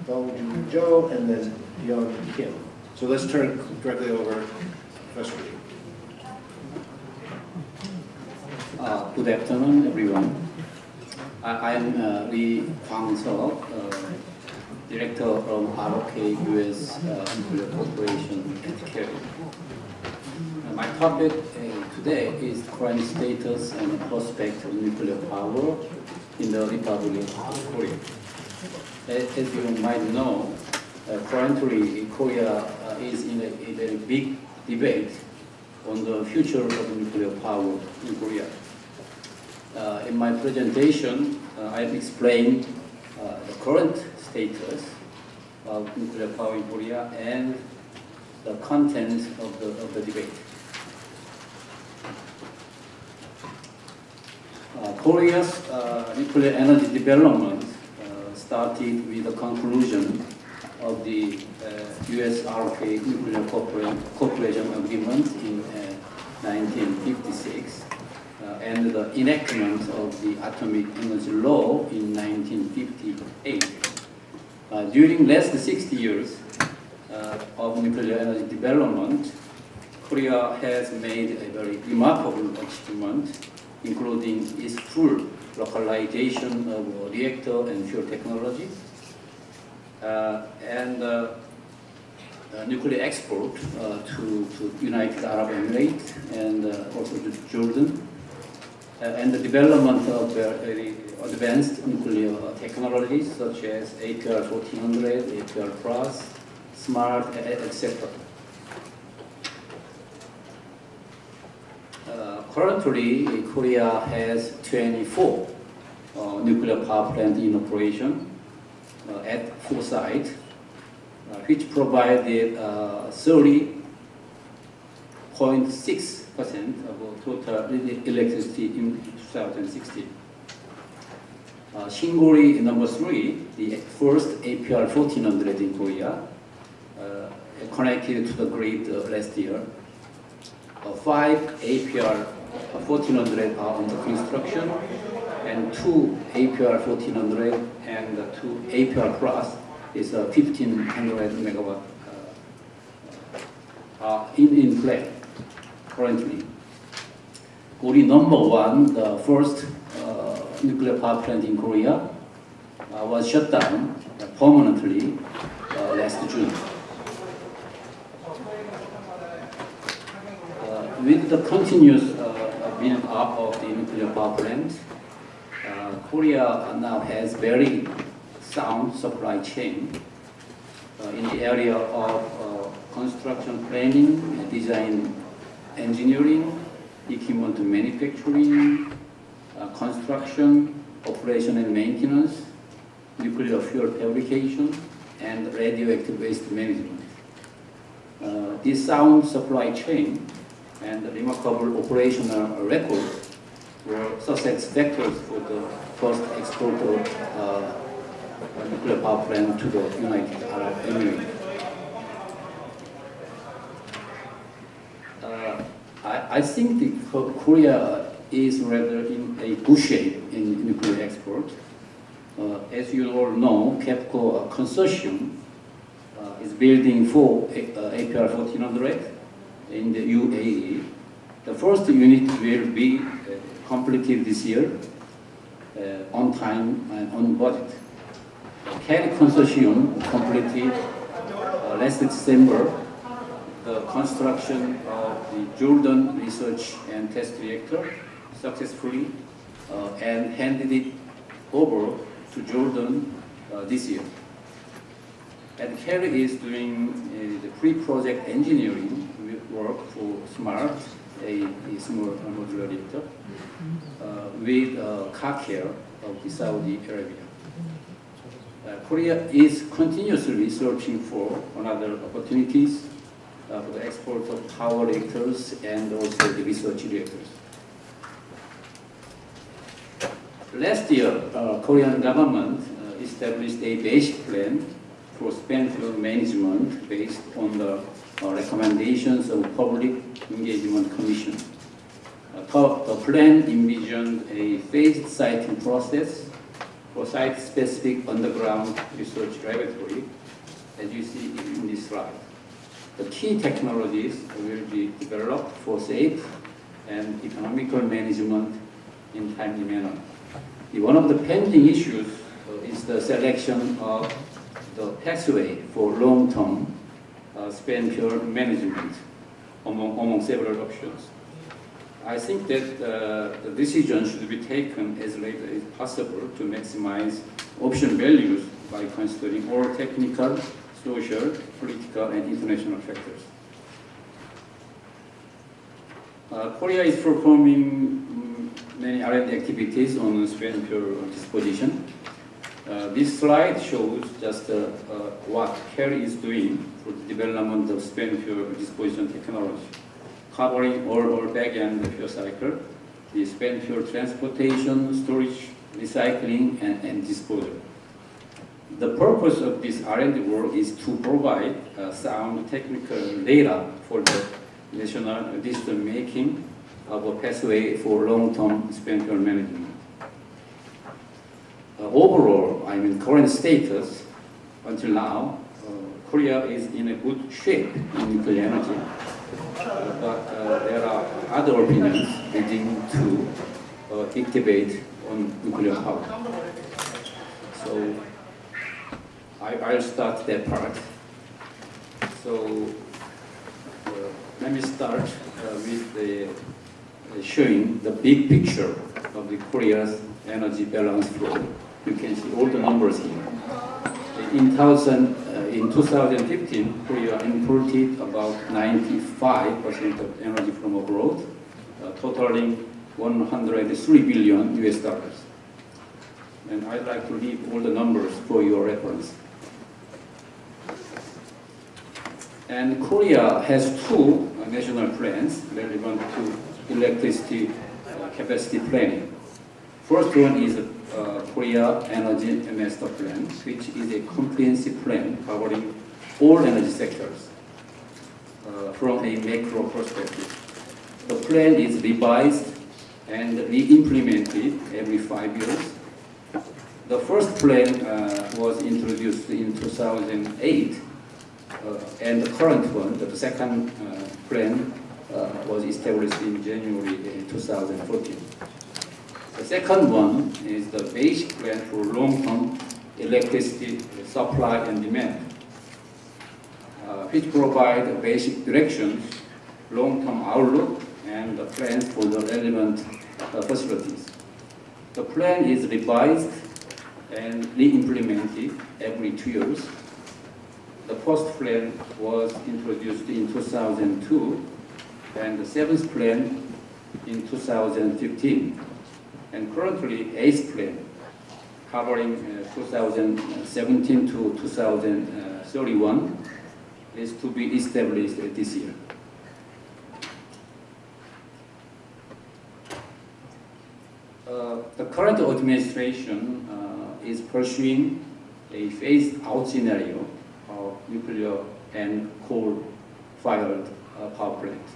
Dong-Joon, and then Duyeon Kim. So let's turn directly over to Professor Lee. Good afternoon, everyone. I'm Lee Kwang-Seok, Director from ROK US Nuclear Corporation at Kerry. My topic today is current status and prospect of nuclear power in the Republic of Korea. As you might know, currently Korea is in a very big debate on the future of nuclear power in Korea. In my presentation, I've explained the current status of nuclear power in Korea and the content of the debate. Korea's nuclear energy development started with the conclusion of the US ROK Nuclear Cooperation Agreement in 1956 and the enactment of the Atomic Energy Law in 1958. During last 60 years of nuclear energy development, Korea has made a very remarkable achievement, including its full localization of reactor and fuel technology, and nuclear export to United Arab Emirates and also to Jordan, and the development of very advanced nuclear technologies such as APR-1400, APR+, SMART, etc. Currently, Korea has 24 nuclear power plants in operation at 4 sites, which provided 30.6% of total electricity in 2016. Shingori number 3, the first APR-1400 in Korea, connected to the grid last year. 5 APR-1400 are under construction, and 2 APR-1400 and 2 APR+ is 1,500 megawatt in play currently. Gori number 1, the first nuclear power plant in Korea, was shut down permanently last June. With the continuous build-up of the nuclear power plant, Korea now has very sound supply chain in the area of construction planning, design engineering, equipment manufacturing, construction, operation and maintenance, nuclear fuel fabrication, and radioactive waste management. This sound supply chain and remarkable operational record were success factors for the first export of nuclear power plant to the United Arab Emirates. I think Korea is rather in a good shape in nuclear export. As you all know, KEPCO consortium is building 4 APR-1400 in the UAE. The first unit will be completed this year on time and on budget. The Kerry consortium completed last December the construction of the Jordan Research and Test Reactor successfully and handed it over to Jordan this year. And Kerry is doing the pre-project engineering work for SMART, a small modular reactor, with KAKER of the Saudi Arabia. Korea is continuously searching for another opportunities for the export of power reactors and also the research reactors. Last year, Korean government established a basic plan for spent fuel management based on the recommendations of Public Engagement Commission. The plan envisioned a phased siting process for site-specific underground research laboratory, as you see in this slide. The key technologies will be developed for safe and economical management in timely manner. One of the pending issues is the selection of the pathway for long-term spent-fuel management among several options. I think that the decision should be taken as late as possible to maximize option values by considering all technical, social, political, and international factors. Korea is performing many R&D activities on spent fuel disposition. This slide shows just what KEL is doing for the development of spent fuel disposition technology, covering all back-end fuel cycle, the spent fuel transportation, storage, recycling, and disposal. The purpose of this R&D work is to provide sound technical data for the national decision making of a pathway for long-term spent fuel management. Overall, current status until now, Korea is in a good shape in nuclear energy, but there are other opinions leading to a big debate on nuclear power. So I'll start that part. So let me start with showing the big picture of the Korea's energy balance flow. You can see all the numbers here. In 2015, Korea imported about 95% of energy from abroad, totaling $103 billion US dollars. And I'd like to leave all the numbers for your reference. And Korea has two national plans relevant to electricity capacity planning. First one is Korea Energy Master Plan, which is a comprehensive plan covering all energy sectors from a macro perspective. The plan is revised and re-implemented every 5 years. The first plan was introduced in 2008, and the current one, the second plan, was established in January 2014. The second one is the basic plan for long-term electricity supply and demand, which provide basic directions, long-term outlook, and the plans for the relevant facilities. The plan is revised and re-implemented every 2 years. The first plan was introduced in 2002, and the seventh plan in 2015. And currently, eighth plan, covering 2017 to 2031, is to be established this year. The current administration is pursuing a phased-out scenario of nuclear and coal-fired power plants.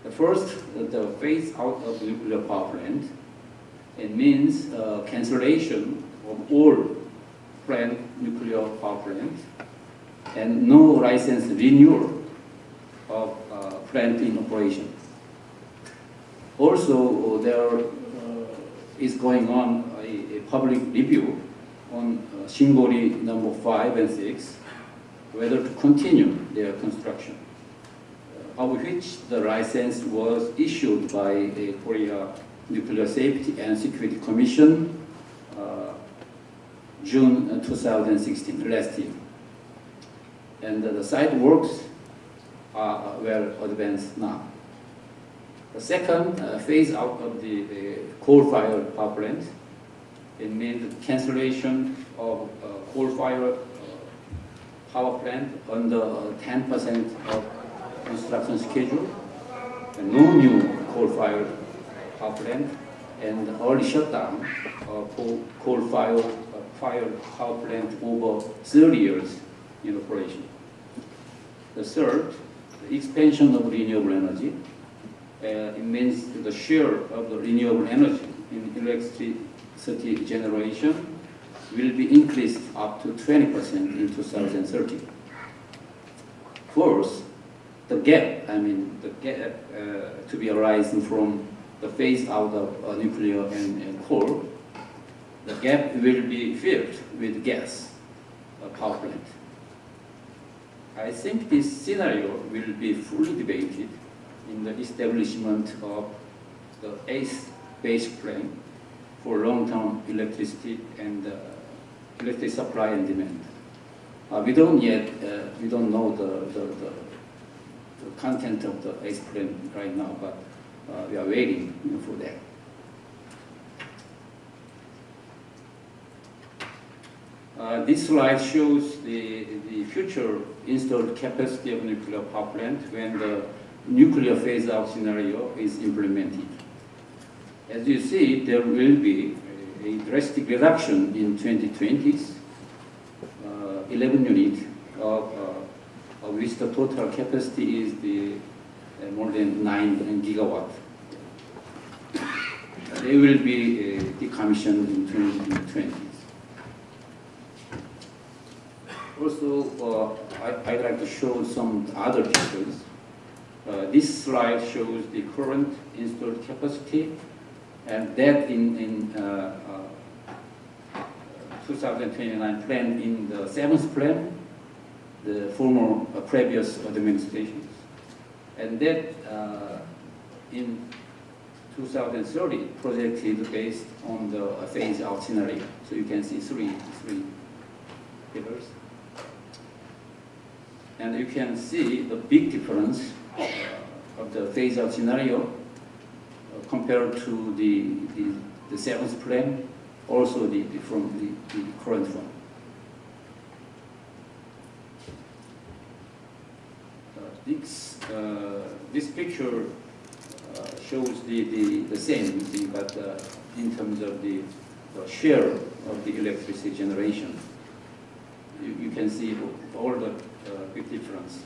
The first, the phase-out of nuclear power plant, it means cancellation of all planned nuclear power plants and no license renewal of plant in operation. Also, there is going on a public review on Shingori number 5 and 6, whether to continue their construction, of which the license was issued by the Korea Nuclear Safety and Security Commission June 2016, last year. And the site works are well advanced now. The second phase out of the coal-fired power plant, it means cancellation of coal-fired power plant under 10% of construction schedule, and no new coal-fired power plant, and early shutdown of coal-fired power plant over 30 years in operation. The third, the expansion of renewable energy. It means the share of the renewable energy in electricity electricity generation will be increased up to 20% in 2030. Fourth, the gap to be arising from the phase out of nuclear and coal, the gap will be filled with gas power plant. I think this scenario will be fully debated in the establishment of the 8th base plan for long-term electricity and electric supply and demand. We don't know the content of the 8th plan right now, but we are waiting for that. This slide shows the future installed capacity of nuclear power plant when the nuclear phase-out scenario is implemented. As you see, there will be a drastic reduction in 2020s, 11 units of which the total capacity is more than 9 gigawatt. They will be decommissioned in 2020s. Also, I'd like to show some other pictures. This slide shows the current installed capacity, and that in 2029 plan, in the 7th plan, the former previous administrations, and that in 2030 projected based on the phase-out scenario. So you can see three pillars. And you can see the big difference of the phase-out scenario compared to the 7th plan, also from the current one. This picture shows the same thing, but in terms of the share of the electricity generation. You can see all the big difference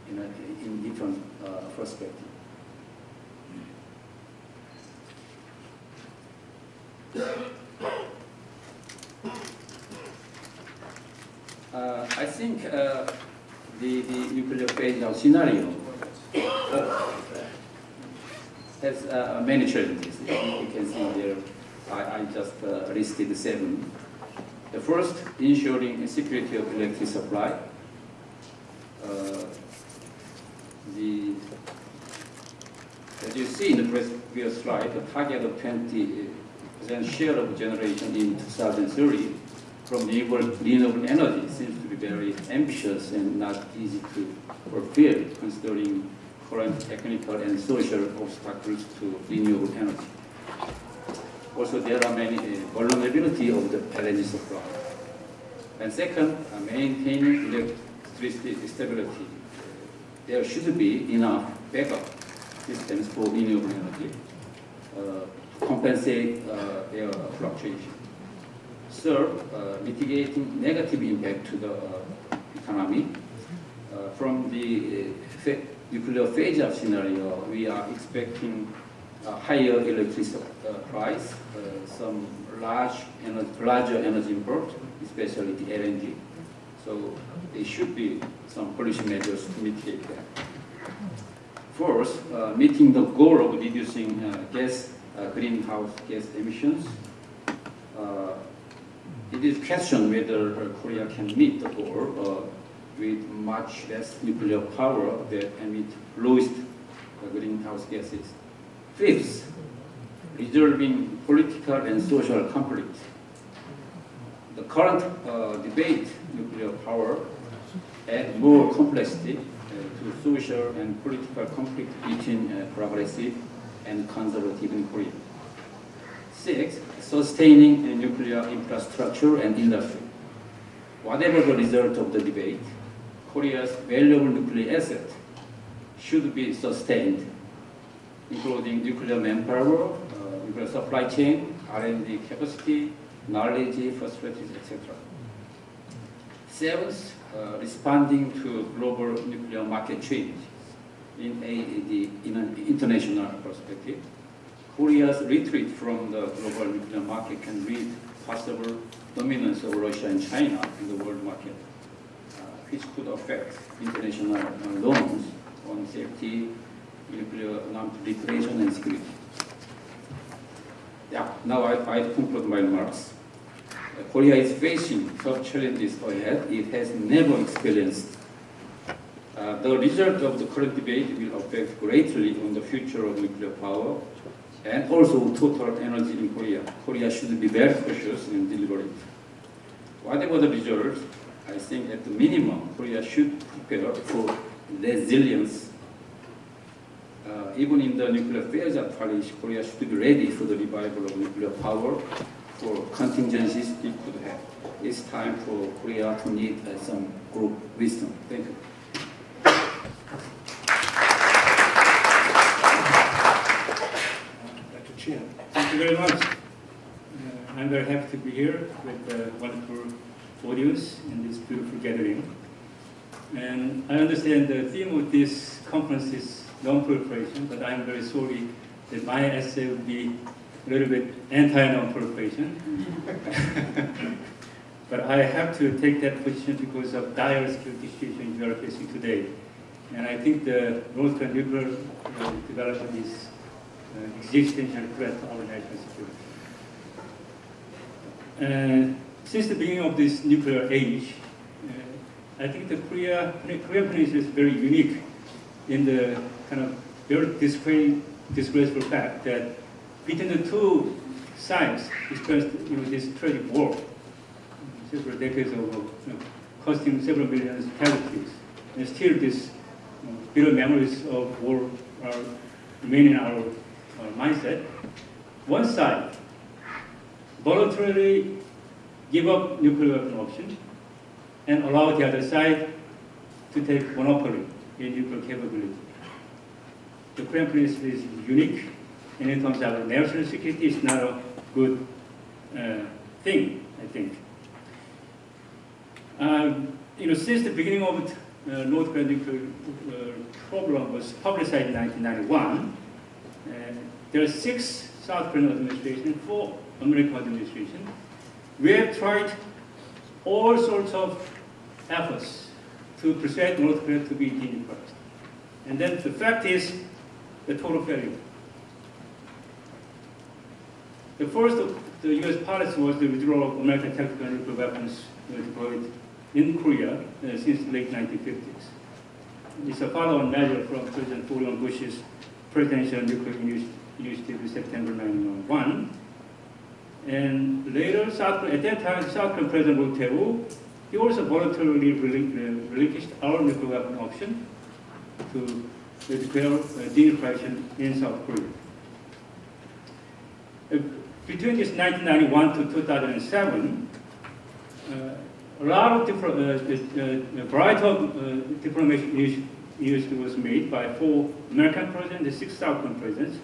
in different perspectives. I think the nuclear phase-out scenario has many challenges. You can see there, I just listed 7. The first, ensuring security of electric supply. As you see in the previous slide, the target of 20% share of generation in 2030 from renewable energy seems to be very ambitious and not easy to fulfill, considering current technical and social obstacles to renewable energy. Also, there are many vulnerability of the LNG supply. And second, maintaining electricity stability. There should be enough backup systems for renewable energy to compensate their fluctuation. Third, mitigating negative impact to the economy. From the nuclear phase-out scenario, we are expecting a higher electricity price, some larger energy import, especially the LNG. So there should be some policy measures to mitigate that. Fourth, meeting the goal of reducing greenhouse gas emissions. It is questioned whether Korea can meet the goal with much less nuclear power that emit lowest greenhouse gases. Fifth, resolving political and social conflict. The current debate, nuclear power, add more complexity to social and political conflict between progressive and conservative in Korea. Six, sustaining nuclear infrastructure and industry. Whatever the result of the debate, Korea's valuable nuclear asset should be sustained, including nuclear manpower, nuclear supply chain, R&D capacity, knowledge, facilities, etc. Seventh, responding to global nuclear market change in an international perspective. Korea's retreat from the global nuclear market can lead possible dominance of Russia and China in the world market, which could affect international norms on safety, nuclear non-proliferation, and security. Yeah, now I conclude my remarks. Korea is facing tough challenges ahead it has never experienced. The result of the current debate will affect greatly on the future of nuclear power and also total energy in Korea. Korea should be very cautious and deliberate. Whatever the result, I think at the minimum, Korea should prepare for resilience. Even in the nuclear phase of Paris, Korea should be ready for the revival of nuclear power for contingencies it could have. It's time for Korea to need some group wisdom. Thank you. Dr. Cheon. Thank you very much. I'm very happy to be here with the wonderful audience in this beautiful gathering. And I understand the theme of this conference is non-proliferation, but I'm very sorry that my essay will be a little bit anti-non-proliferation. But I have to take that position because of dire security situation we are facing today. And I think the North Korean nuclear development is an existential threat to our national security. Since the beginning of this nuclear age, I think the Korean Peninsula is very unique in the kind of very disgraceful fact that between the two sides experienced this tragic war, several decades ago, costing several million casualties, and still this bitter memories of war remain in our mindset. One side voluntarily give up nuclear weapon option and allow the other side to take monopoly in nuclear capability. The Korean Peninsula is unique, and in terms of national security, it's not a good thing, I think. Since the beginning of North Korean nuclear program was publicized in 1991, there are 6 South Korean administrations and 4 American administrations. We have tried all sorts of efforts to persuade North Korea to be denuclearized. And then the fact is the total failure. The first of the U.S. policy was the withdrawal of American tactical nuclear weapons deployed in Korea since the late 1950s. It's a follow-on measure from President William Bush's presidential nuclear initiative in September 1991. And later, at that time, South Korean President Roh Tae-woo, he also voluntarily relinquished our nuclear weapon option to declare denuclearization in South Korea. Between this 1991 to 2007, a lot of variety of diplomatic initiative was made by 4 American presidents and 6 South Korean presidents,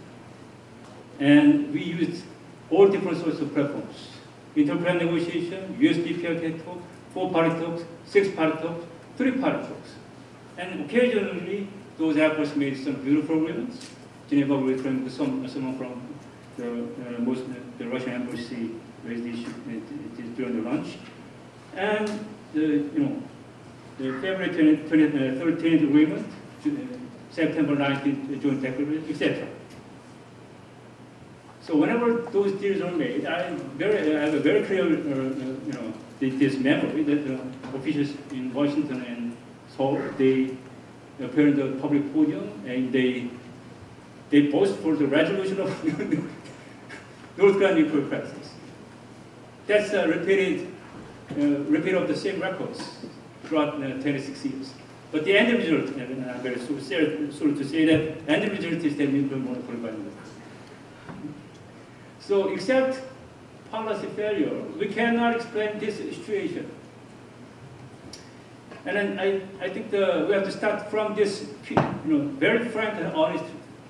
and we used all different sorts of platforms: inter-plan negotiation, USDP talk, 4-party talks, 6-party talks, 3-party talks, and occasionally those efforts made some beautiful agreements. Geneva agreement with someone from the Russian embassy raised the issue during the lunch, and the February 13th agreement, September 19th joint declaration, etc. So whenever those deals are made, I have a very clear, this memory that the officials in Washington and Seoul, they appear in the public podium and they boast for the resolution of North Korean nuclear crisis. That's a repeat of the same records throughout 26 years. But the end result, and I'm very sorry to say that, the end result is that nuclear monopoly by North Korea. So, except policy failure, we cannot explain this situation. And then I think we have to start from this, very frank and honest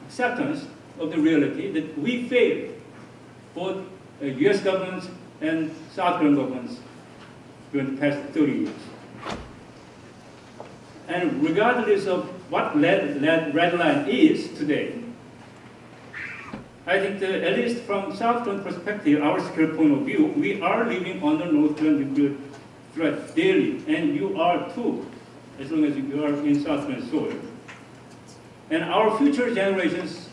acceptance of the reality that we failed, both U.S. governments and South Korean governments during the past 30 years. And regardless of what red line is today, I think that at least from South Korean perspective, our security point of view, we are living under North Korean nuclear threat daily, and you are too, as long as you are in South Korean soil. And our future generations,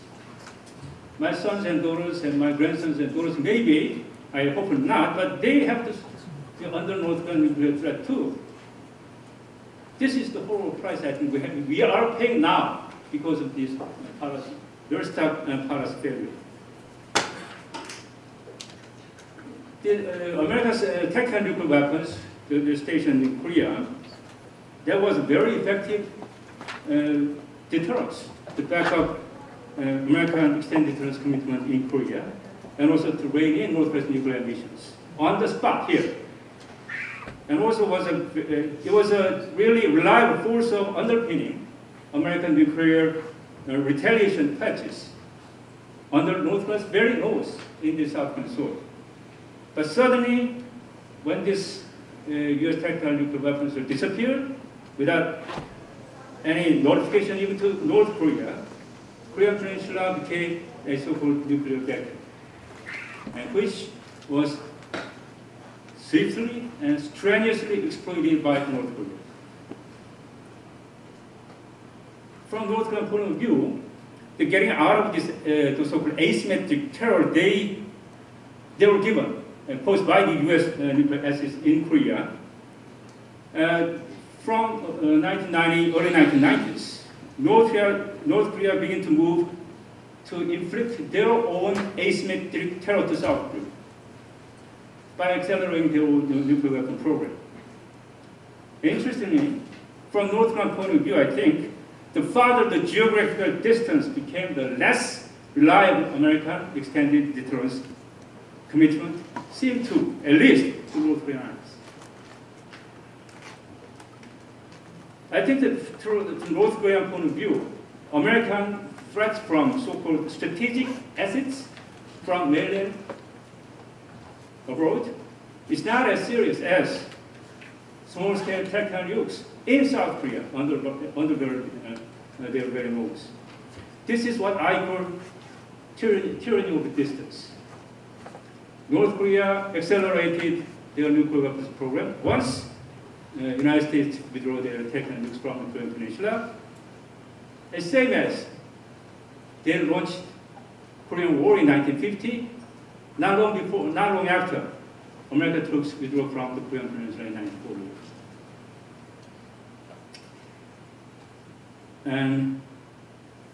my sons and daughters and my grandsons and daughters, maybe, I hope not, but they have to be under North Korean nuclear threat too. This is the horrible price I think we are paying now because of this policy, very stuck policy failure. America's tactical nuclear weapons, the station in Korea, that was a very effective deterrence to back up American extended deterrence commitment in Korea, and also to rein in North Korea's nuclear ambitions on the spot here. And also it was a really reliable force of underpinning American nuclear retaliation pledges under North Korea's very nose in the South Korean soil. But suddenly, when this U.S. tactical nuclear weapons disappeared without any notification even to North Korea, Korean Peninsula became a so-called nuclear vacuum, and which was swiftly and strenuously exploited by North Korea. From North Korean point of view, the getting out of this the so-called asymmetric terror they were given, posed by the U.S. nuclear assets in Korea, from 1990, early 1990s, North Korea began to move to inflict their own asymmetric terror to South Korea by accelerating their own nuclear weapon program. Interestingly, from North Korean point of view, I think, the farther the geographical distance became, the less reliable American extended deterrence commitment seemed to, at least to North Koreans. I think that through the North Korean point of view, American threats from so-called strategic assets from mainland abroad is not as serious as small-scale tactical nukes in South Korea under their very nose. This is what I call tyranny of distance. North Korea accelerated their nuclear weapons program once the United States withdrew their tactical nukes from the Korean Peninsula. The same as they launched Korean War in 1950. Not long after, American troops withdrew from the Korean Peninsula in 1940. And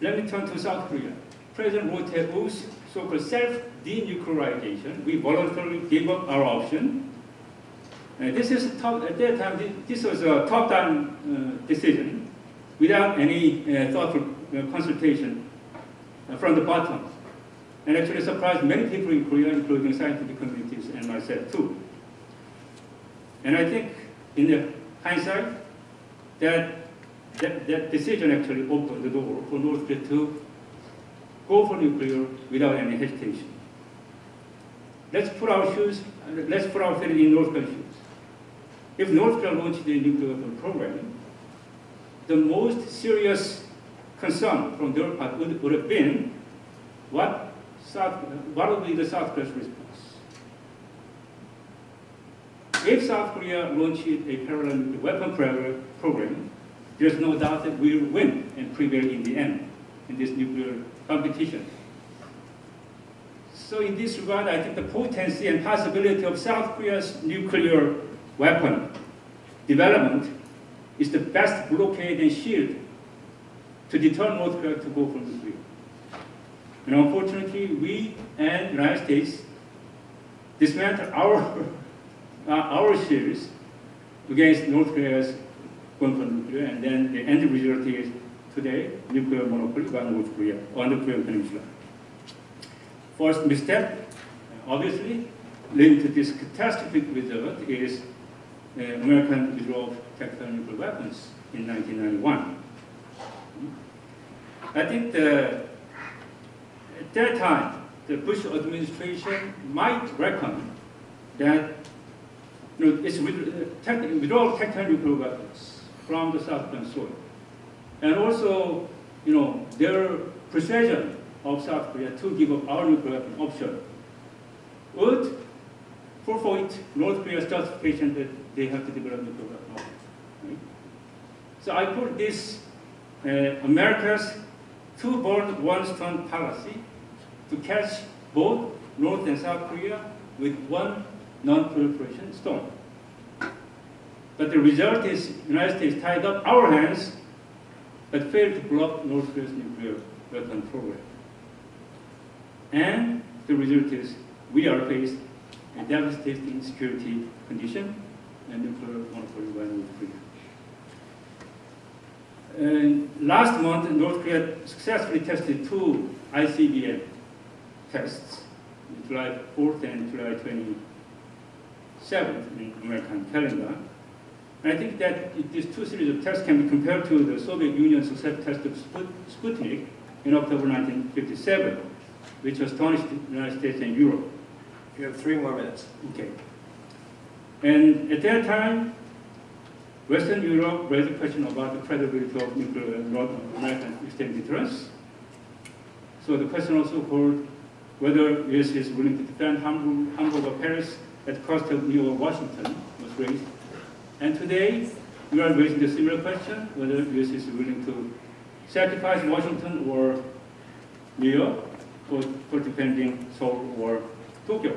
let me turn to South Korea. President Roh-tae-woo's so-called self-denuclearization, we voluntarily gave up our option. This is at that time, this was a top-down decision without any thoughtful consultation from the bottom. And actually surprised many people in Korea, including scientific communities and myself too. And I think, in the hindsight, that decision actually opened the door for North Korea to go for nuclear without any hesitation. Let's put our feet in North Korea's shoes. If North Korea launched the nuclear weapon program, the most serious concern from their part would have been what would be the South Korea's response? If South Korea launched a parallel nuclear weapon program, there's no doubt that we will win and prevail in the end in this nuclear competition. So in this regard, I think the potency and possibility of South Korea's nuclear weapon development is the best blockade and shield to deter North Korea to go for nuclear. And unfortunately, we and the United States dismantled our shields against North Korea's going for nuclear, and then the end result is today nuclear monopoly by North Korea on the Korean Peninsula. First misstep, obviously, leading to this catastrophic result is American withdrawal of tactical nuclear weapons in 1991. I think at that time, the Bush administration might reckon that it's withdrawal of tactical nuclear weapons from the South Korean soil, and also their persuasion of South Korea to give up our nuclear weapon option would forfeit North Korea's justification that they have to develop nuclear weapon option. Right? So I call this America's two-bird, one-stone policy to catch both North and South Korea with one non-proliferation stone. But the result is the United States tied up our hands but failed to block North Korea's nuclear weapon program. And the result is we are faced a devastating security condition and nuclear monopoly by North Korea. Last month, North Korea successfully tested 2 ICBM tests, July 4th and July 27th in American calendar. And I think that these 2 series of tests can be compared to the Soviet Union's successful test of Sputnik in October 1957, which astonished the United States and Europe. You have 3 more minutes. Okay. And at that time, Western Europe raised a question about the credibility of nuclear American extended deterrence. So the question also called whether US is willing to defend Hamburg or Paris at the cost of New York or Washington was raised. And today, we are raising the similar question, whether US is willing to sacrifice Washington or New York for defending Seoul or Tokyo.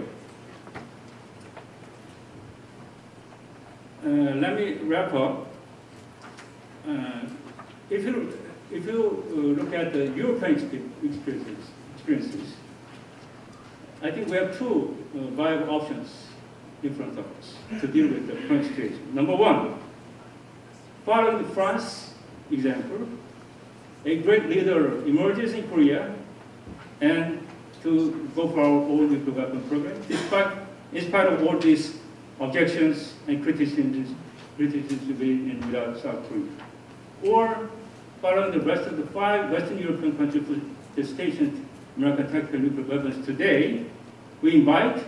Let me wrap up. If you look at the European experiences, I think we have 2 viable options in front of us to deal with the current situation. Number 1, following the France example, a great leader emerges in Korea and to go for our own nuclear weapon program, in spite of all these objections and criticisms without South Korea. Or following the rest of the 5 Western European countries that stationed American tactical nuclear weapons today, we invite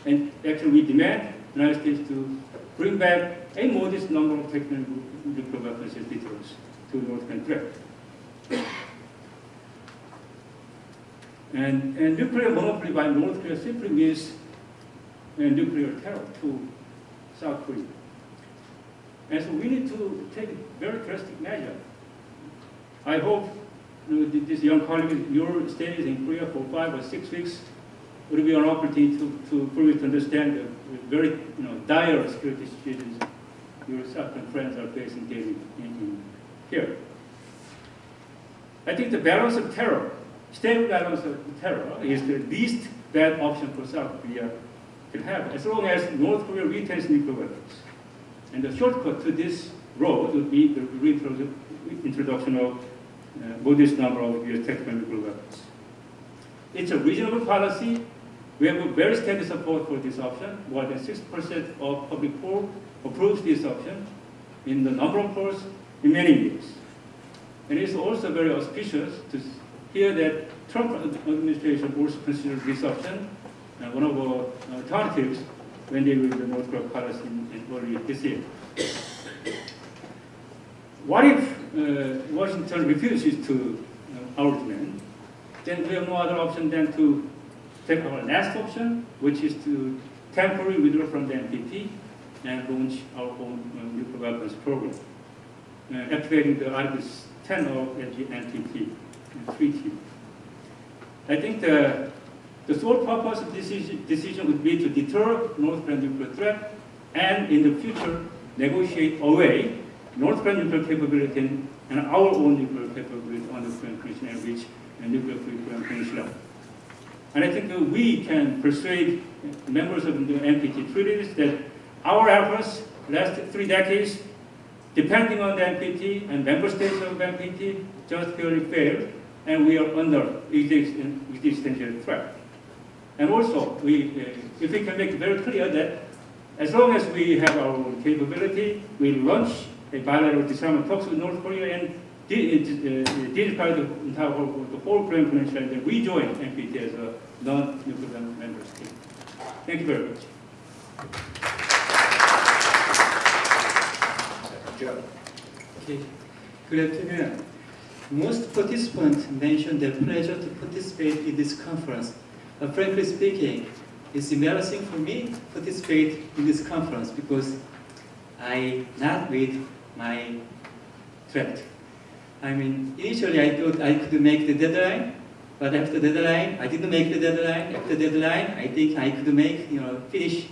and actually we demand the United States to bring back a modest number of tactical nuclear weapons as deterrence to North Korean threat. And nuclear monopoly by North Korea simply means nuclear terror to South Korea. And so we need to take a very drastic measure. I hope this young colleague, your stays in Korea for 5 or 6 weeks would be an opportunity for you to understand the very dire security situations your South Korean friends are facing daily in here. I think the balance of terror, stable balance of terror, is the least bad option for South Korea to have, as long as North Korea retains nuclear weapons. And the shortcut to this road would be the introduction of modest number of US tactical nuclear weapons. It's a reasonable policy. We have a very steady support for this option. More than 60% of public poll approves this option in the number of polls in many years. And it's also very auspicious to hear that Trump administration also considered this option one of our alternatives when they reviewed the North Korea policy in early this year. What if Washington refuses to our demand? Then we have no other option than to take our last option, which is to temporarily withdraw from the NPT and launch our own nuclear weapons program, activating the Article 10 of the NPT treaty. I think the sole purpose of this decision would be to deter North Korean nuclear threat and in the future negotiate away North Korean nuclear capability and our own nuclear capability on the Korean Peninsula and reach a nuclear-free Korean Peninsula. And I think we can persuade members of the NPT treaties that our efforts last 3 decades, depending on the NPT and member states of NPT, just purely failed, and we are under existential threat. And also, if we can make it very clear that as long as we have our own capability, we launch a bilateral disarmament talks with North Korea and de-nuclearize the whole Korean Peninsula and then rejoin NPT as a non-nuclear member state. Thank you very much. Joe. Okay. Good afternoon. most participants mentioned their pleasure to participate in this conference. Frankly speaking, it's embarrassing for me to participate in this conference because I not read my draft. I mean, initially I thought I could make the deadline, but after the deadline, I didn't make the deadline. After the deadline, I think I could make, finish.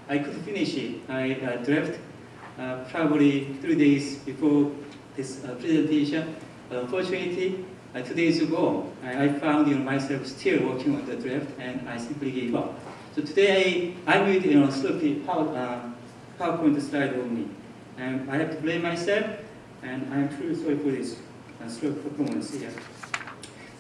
I could finish it. I draft probably 3 days before this presentation. Unfortunately, 2 days ago, I found myself still working on the draft, and I simply gave up. So today, I'm with sloppy PowerPoint slide only, and I have to blame myself, and I'm truly sorry for this slow performance here.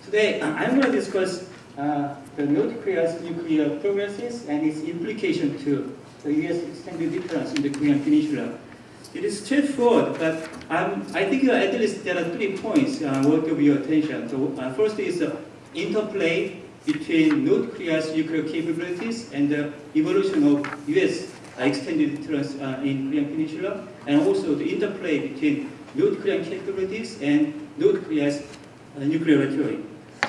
Today, I'm going to discuss the North Korea's nuclear progresses and its implication to the U.S. extended deterrence in the Korean Peninsula. It is straightforward, but I think at least there are 3 points worthy of your attention. So, first is the interplay between North Korea's nuclear capabilities and the evolution of U.S. extended deterrence in Korean Peninsula, and also the interplay between North Korean capabilities and North Korea's nuclear rhetoric.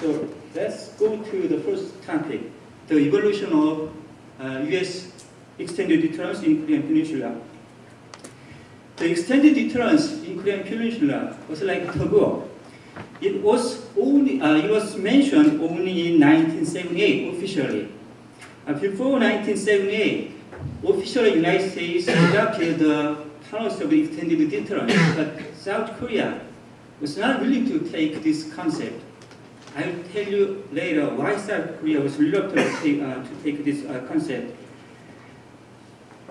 So let's go to the first topic, the evolution of U.S. extended deterrence in Korean Peninsula. The extended deterrence in Korean Peninsula was like a taboo. It was mentioned only in 1978 officially. Before 1978, officially United States adopted the concept of extended deterrence, but South Korea was not willing to take this concept. I'll tell you later why South Korea was reluctant to take this concept.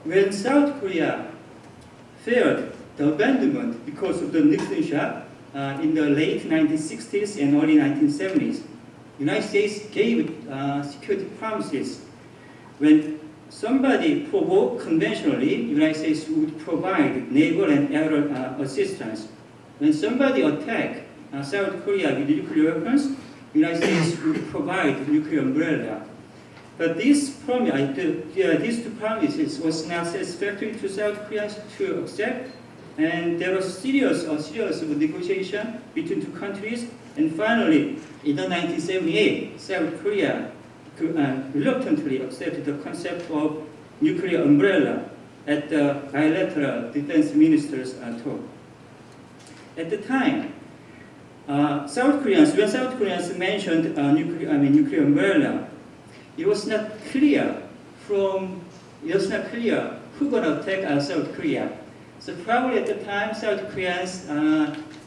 When South Korea failed the abandonment because of the Nixon shot in the late 1960s and early 1970s, United States gave security promises. When somebody provoked conventionally, United States would provide naval and aerial assistance. When somebody attacked South Korea with nuclear weapons, United States would provide nuclear umbrella. But these two promises was not satisfactory to South Koreans to accept, and there was serious negotiation between 2 countries. And finally, in 1978, South Korea reluctantly accepted the concept of nuclear umbrella at the bilateral defense ministers' talk. At the time, when South Koreans mentioned nuclear umbrella, it was not clear who gonna attack South Korea. So probably at the time, South Koreans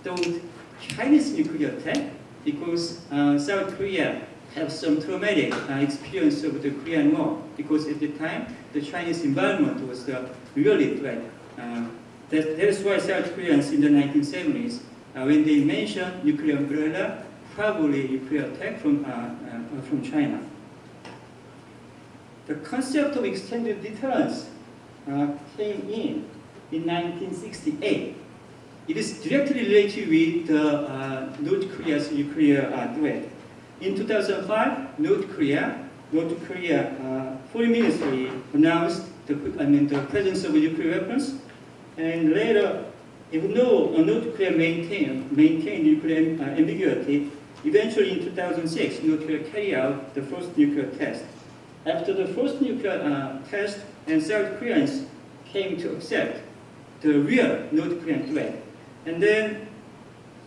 thought Chinese nuclear attack because South Korea have some traumatic experience of the Korean War, because at the time the Chinese environment was really threat. That is why South Koreans in the 1970s, when they mentioned nuclear umbrella, probably nuclear attack from China. The concept of extended deterrence came in 1968. It is directly related with North Korea's nuclear threat. In 2005, North Korea Foreign Ministry announced the presence of nuclear weapons, and later, even though North Korea maintained nuclear ambiguity, eventually in 2006, North Korea carried out the first nuclear test. After the first nuclear test, and South Koreans came to accept the real North Korean threat. And then,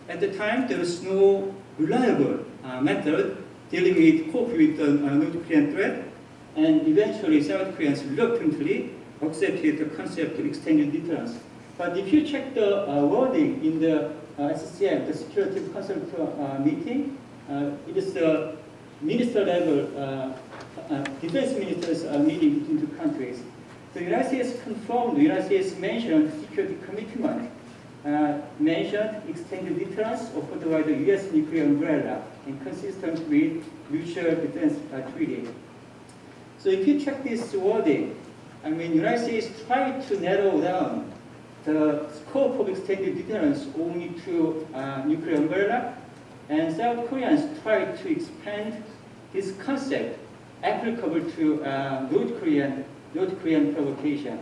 at the time, there was no reliable method dealing with the North Korean threat, and eventually South Koreans reluctantly accepted the concept of extended deterrence. But if you check the wording in the SCM, the Security Council meeting, it is the minister level, defense ministers meeting between 2 countries. The United States confirmed, the United States mentioned security commitment, mentioned extended deterrence offered by the U.S. nuclear umbrella and consistent with mutual defense treaty. So if you check this wording, United States tried to narrow down the scope of extended deterrence only to nuclear umbrella, and South Koreans tried to expand this concept applicable to North Korean provocation.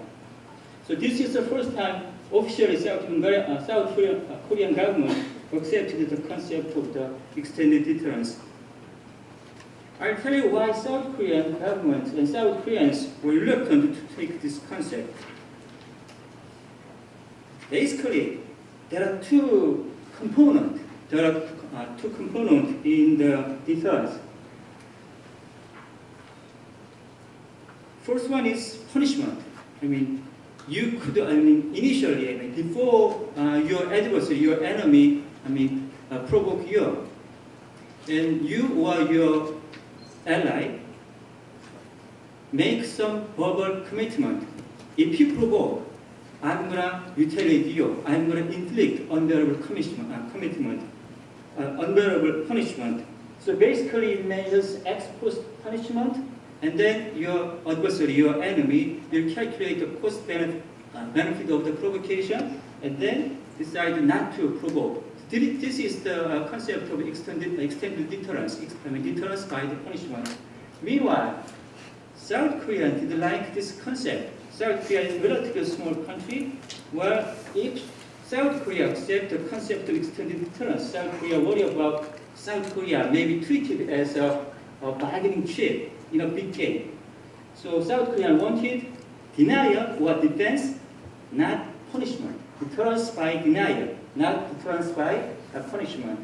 So this is the first time officially South Korean government accepted the concept of the extended deterrence. I'll tell you why South Korean government and South Koreans were reluctant to take this concept. Basically, there are two components. There are two components in the deterrence. First one is punishment. You could, initially, before your adversary, your enemy, provoke you, and you or your ally make some verbal commitment. If you provoke, I'm gonna retaliate you. I'm gonna inflict unbearable unbearable punishment. So basically, it means ex post punishment, and then your adversary, your enemy, will calculate the cost benefit of the provocation, and then decide not to provoke. This is the concept of extended deterrence. Deterrence by the punishment. Meanwhile, South Korea didn't like this concept. South Korea is a relatively small country, where if South Korea accepts the concept of extended deterrence, South Korea worry about South Korea may be treated as a bargaining chip in a big game. So South Korea wanted denial or defense, not punishment. Deterrence by denial, not deterrence by punishment.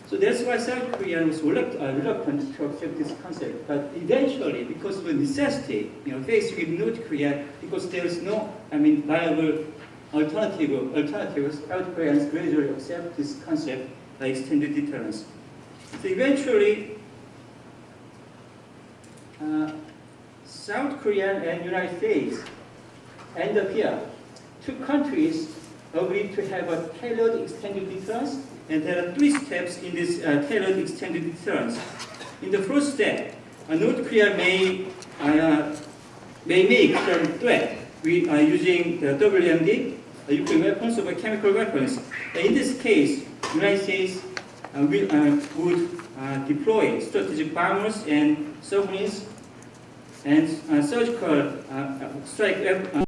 So that's why South Korea was reluctant to accept this concept. But eventually, because of necessity, faced with North Korea, because there is no, viable alternatives, South Koreans gradually accept this concept by extended deterrence. So eventually, South Korea and United States end up here. Two countries agreed to have a tailored extended deterrence, and there are 3 steps in this tailored extended deterrence. In the first step, North Korea may make some threat using the WMD, nuclear weapons or chemical weapons. In this case, United States would deploy strategic bombers and submarines and surgical strike